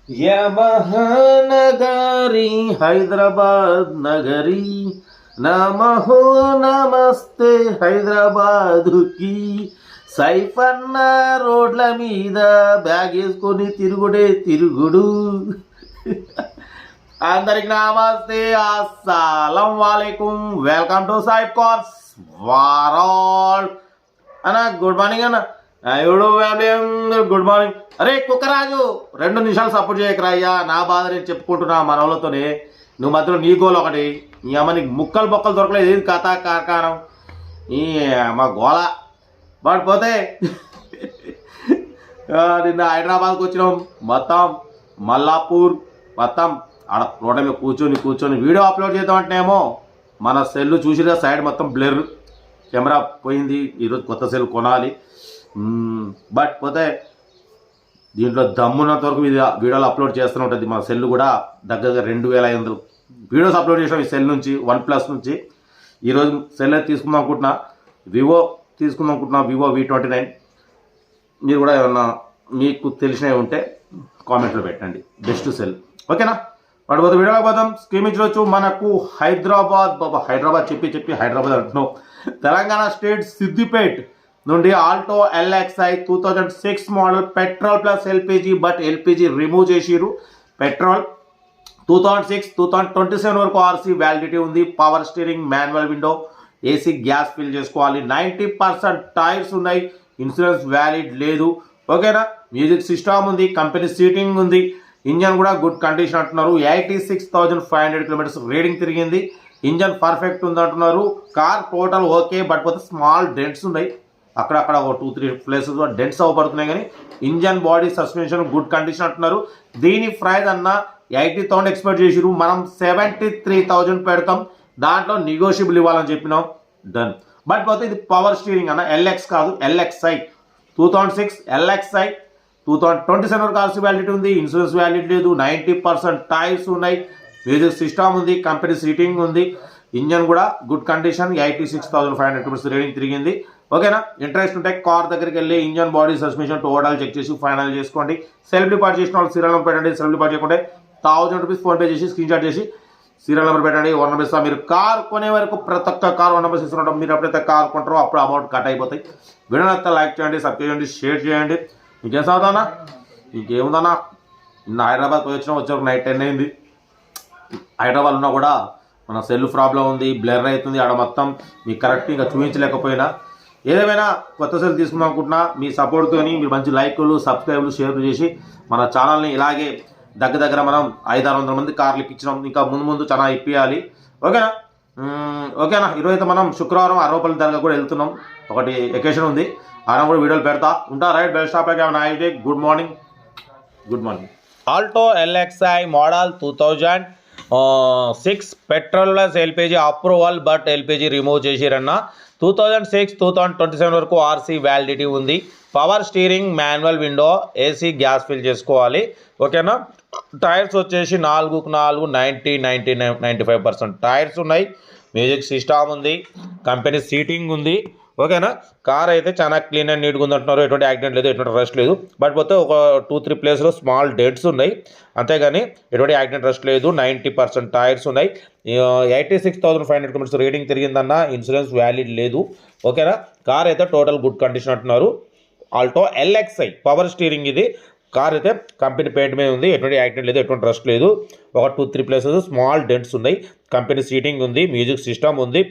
యమహానగరి హైదరాబాద్ నగరి నమో నమస్తే హైదరాబాదుకి సైఫన్న రోడ్ల మీద బ్యాగ్ వేసుకొని తిరుగుడే తిరుగుడు. అందరికి నమస్తే, అస్సలం వాలేకుం. వెల్కమ్ టు సైఫ్ కార్స్ వారాల్ అన్న. గుడ్ మార్నింగ్ అన్న. ఎవడు గుడ్ మార్నింగ్. అరే కుక్కరాజు, 2 నిమిషాలు సపోర్ట్ చేయకరా అయ్యా. నా బాధ నేను చెప్పుకుంటున్నా మన వాళ్ళతోనే. నువ్వు మధ్యలో నీ గోల్ ఒకటి, ఈ అమ్మ నీకు ముక్కలు బొక్కలు దొరకలేదు. ఏది కథ కార్ఖానం ఈ మా గోళ పడిపోతే. నిన్న హైదరాబాద్కి వచ్చినాం. మొత్తం మల్లాపూర్ మొత్తం ఆడ రోడ్ల మీద కూర్చొని వీడియో అప్లోడ్ చేద్దామంటేనేమో మన సెల్ చూసిగా సైడ్ మొత్తం బ్లర్, కెమెరా పోయింది. ఈరోజు కొత్త సెల్ కొనాలి. బట్ పోతే దీంట్లో దమ్మున్నంత వరకు వీడియోలు అప్లోడ్ చేస్తూనే ఉంటుంది. మన సెల్ కూడా దగ్గరగా 2500 వీడియోస్ అప్లోడ్ చేసాం ఈ సెల్ నుంచి, OnePlus నుంచి. ఈరోజు సెల్ తీసుకుందాం అనుకుంటున్నా, వివో V29. మీరు కూడా ఏమన్నా మీకు తెలిసినవి ఉంటే కామెంట్లో పెట్టండి. బెస్ట్ సెల్, ఓకేనా? పడిపోతే వీడియోలో పోతాం. స్కీమ్ ఇచ్చవచ్చు మనకు హైదరాబాద్ చెప్పి హైదరాబాద్ అంటున్నాం. తెలంగాణ స్టేట్ సిద్దిపేట్ నుండి Alto LXi 2006 model petrol plus LPG. But LPG remove చేసిరు. పెట్రోల్ 2006 2027 వరకు ఆర్సీ వ్యాలిడిటీ ఉంది. Power steering, manual window, AC, gas fill చేసుకోవాలి. 90% టైర్స్ ఉన్నాయి. ఇన్సూరెన్స్ వ్యాలిడ్ లేదు, ఓకేనా? మ్యూజిక్ సిస్టమ్ ఉంది. కంపెనీ సీటింగ్ ఉంది. ఇంజన్ కూడా గుడ్ కండిషన్ అంటున్నారు. 86,500 కిలోమీటర్స్ రీడింగ్ తిరిగింది. ఇంజన్ పర్ఫెక్ట్ ఉంది అంటున్నారు. కార్ టోటల్ ఓకే, బట్ పోతే స్మాల్ డెంట్స్ ఉన్నాయి. అక్కడక్కడ ఒక 2-3 ప్లేసెస్ డెంట్స్ అవ్వబడుతున్నాయి. కానీ engine, body, suspension good condition అంటున్నారు. దీని ప్రైస్ అన్న 80,000 ఎక్స్పెక్ట్ చేసిరు. మనం 73,000 పెడతాం. దాంట్లో నెగోషియబుల్ ఇవ్వాలని చెప్పినాం. డన్. బట్ పోతే ఇది పవర్ స్టీరింగ్ అన్న, LX కాదు, LXi 2006 LXi 2027 వరకు ఆర్సీ వ్యాలిడిటీ ఉంది. ఇన్సూరెన్స్ వ్యాలిడిటీ లేదు. 90% టైర్స్ ఉన్నాయి. మ్యూజిక్ సిస్టమ్ ఉంది. కంపెనీ సీటింగ్ ఉంది. ఇంజన్ కూడా గుడ్ కండిషన్. 86,500 కిలోమీటర్స్ రీడింగ్ తిరిగింది, ఓకేనా? ఇంట్రెస్ట్ ఉంటే కార్ దగ్గరికి వెళ్ళి engine, body, suspension total check చేసి ఫైనల్ చేసుకోండి. సెల్ఫ్ డిపాజిట్ చేసిన వాళ్ళు సీరియల్ నెంబర్ పెట్టండి. సెల్ఫ్ డిపాజిట్ చేయకుంటే 1000 రూపీస్ ఫోన్పే చేసి స్క్రీన్ షాట్ చేసి సీరియల్ నెంబర్ పెట్టండి. 1 నెంబర్ ఇస్తా. మీరు కార్ కొనే వరకు ప్రతి ఒక్క కార్ 1 నెంబర్ ఇస్తుంటాం. మీరు ఎప్పుడైతే కార్ కొంటారో అప్పుడు అమౌంట్ కట్ అయిపోతాయి. వీడియో నచ్చితే లైక్ చేయండి, సబ్స్క్రైబ్ చేయండి, షేర్ చేయండి. ఇంకేం చదువుతానా, ఇంకేముందన్నా? నిన్న హైదరాబాద్ పోయి వచ్చే నైట్ 10 అయింది. హైదరాబాద్ ఉన్నా కూడా మన సెల్ ప్రాబ్లం ఉంది, బ్లర్ అవుతుంది. ఆడ మొత్తం మీకు కరెక్ట్ ఇంకా చూపించలేకపోయినా. ఏదేమైనా కొత్త సెల్ తీసుకుందాం అనుకుంటున్నా. మీ సపోర్ట్తో మీరు మంచి లైకులు, సబ్స్క్రైబ్లు, షేర్లు చేసి మన ఛానల్ని ఇలాగే దగ్గర మనం 500-600 మంది కార్లు ఇప్పించినాం. ఇంకా ముందు చాలా ఇప్పించాలి, ఓకేనా? ఓకేనా? ఈరోజైతే మనం శుక్రవారం అరవపల్లి దర్గా కూడా వెళ్తున్నాం. ఒకటి ఎకేషన్ ఉంది, ఆయన కూడా వీడియోలు పెడతా ఉంటా. Right, bell stop. Good morning. Alto LXi model 2006 petrol plus LPG approval, but LPG remove చేసిరన్న. 2006 2027 వరకు ఆర్సీ వ్యాలిడిటీ ఉంది. Power steering, manual window, AC, gas fill చేసుకోవాలి, ఓకేనా? టైర్స్ వచ్చేసి 4కు 4 95% టైర్స్ ఉన్నాయి. మ్యూజిక్ సిస్టమ్ ఉంది. కంపెనీ సీటింగ్ ఉంది, ఓకేనా? కార్ అయితే చాలా క్లీన్ అండ్ నీట్గా ఉంది అంటున్నారు. ఎటువంటి యాక్సిడెంట్ లేదు, ఎటువంటి రష్ లేదు. బట్ పోతే ఒక 2-3 ప్లేస్లో స్మాల్ డెడ్స్ ఉన్నాయి, అంతేగాని ఎటువంటి యాక్సిడెంట్ రష్ లేదు. 90% టైర్స్ ఉన్నాయి. 86,500 కిలోమీటర్స్ రీడింగ్ తిరిగిందన్న. ఇన్సూరెన్స్ వ్యాలిడ్ లేదు, ఓకేనా? కార్ అయితే టోటల్ గుడ్ కండిషన్ అంటున్నారు. Alto LXi power steering. ఇది కార్ అయితే కంపెనీ పెయింట్ మీద ఉంది. ఎటువంటి యాక్సిడెంట్ లేదు, ఎటువంటి రష్ లేదు. ఒక 2-3 ప్లేసెస్ స్మాల్ డెంట్స్ ఉన్నాయి. కంపెనీ సీటింగ్ ఉంది. మ్యూజిక్ సిస్టమ్ ఉంది.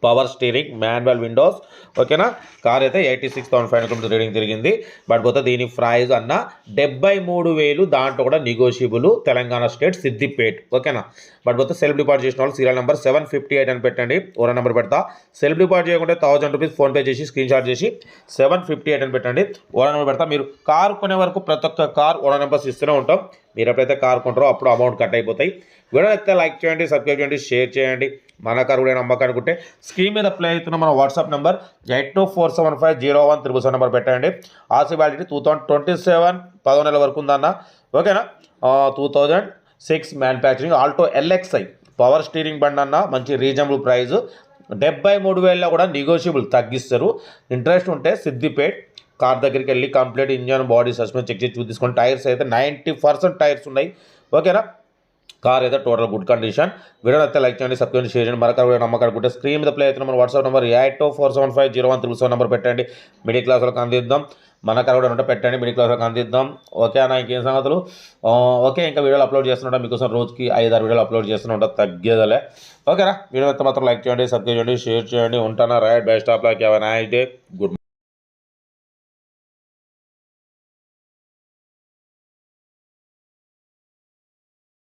పవర్ స్టీరింగ్, మాన్యువల్ విండోస్, ఓకేనా? కార్ అయితే 86,500 కిలోమీటర్స్ రీడింగ్ తిరిగింది. బట్ పోతే దీని ప్రైజ్ అన్న 73,000. దాంట్లో కూడా నెగోషియబుల్. తెలంగాణ స్టేట్ సిద్దిపేట్, ఓకేనా? బట్ పోతే సెల్ఫ్ డిపాజిట్ చేసిన వాళ్ళు సీరియల్ నెంబర్ 758 అని పెట్టండి. 1 నెంబర్ పెడతా. సెల్ఫ్ డిపాజిట్ చేయకుంటే 1000 రూపీస్ ఫోన్పే చేసి స్క్రీన్ షాట్ చేసి 758 అని పెట్టండి. 1 నెంబర్ పెడతా. మీరు కార్ కొనే వరకు ప్రతి ఒక్క కార్ 1 నెంబర్స్ ఇస్తూనే ఉంటాం. మీరు ఎప్పుడైతే కార్ కొంటారో అప్పుడు అమౌంట్ కట్ అయిపోతాయి. వీడియో అయితే లైక్ చేయండి, సబ్స్క్రైబ్ చేయండి, షేర్ చేయండి. మన కారు కూడా నమ్మకానుకుంటే స్క్రీన్ మీద ప్లే అవుతున్న మన వాట్సాప్ నెంబర్ 8247501777 నెంబర్ పెట్టండి. ఆర్సీ వ్యాలిడిటీ 2027 10వ నెల వరకు ఉందన్న, ఓకేనా? 2006 manufacturing Alto LXi power steering బండి అన్న. మంచి రీజనబుల్ ప్రైస్. 73,000 కూడా నెగోషియబుల్, తగ్గిస్తారు. ఇంట్రెస్ట్ ఉంటే సిద్దిపేట్ కార్ దగ్గరికి వెళ్ళి complete engine body suspense check చేసి చూసుకోండి. టైర్స్ అయితే 90% టైర్స్ ఉన్నాయి. ఓకేనా, కార్ అయితే టోటల్ గుడ్ కండిషన్. వీడియో అయితే లైక్ చేయండి, సబ్స్క్రైబ్ షేర్ చేయండి. మరొక వీడియో నమ్మకాడుకుంటే స్క్రీన్ మీద ప్లే అయితే మన వాట్సాప్ నెంబర్ 8247501377 నెంబర్ పెట్టండి. మిడిల్ క్లాస్ వాళ్ళకి అందిద్దాం. మన కార్ కూడా ఉంటే పెట్టండి, మిడిల్ క్లాస్ వాళ్ళకి అందిద్దాం. ఓకే అన్న, ఇంకేం సంగతులు? ఓకే, ఇంకా వీడియోలు అప్లోడ్ చేస్తుంటా మీకోసం. రోజుకి 5-6 వీడియోలు అప్లోడ్ చేస్తుంటా, తగ్గేదలే. ఓకేనా, వీడియో అయితే మాత్రం లైక్ చేయండి, సబ్స్క్రైబ్ చేయండి, షేర్ చేయండి. ఉంటానా, right best of luck, have a nice day, good.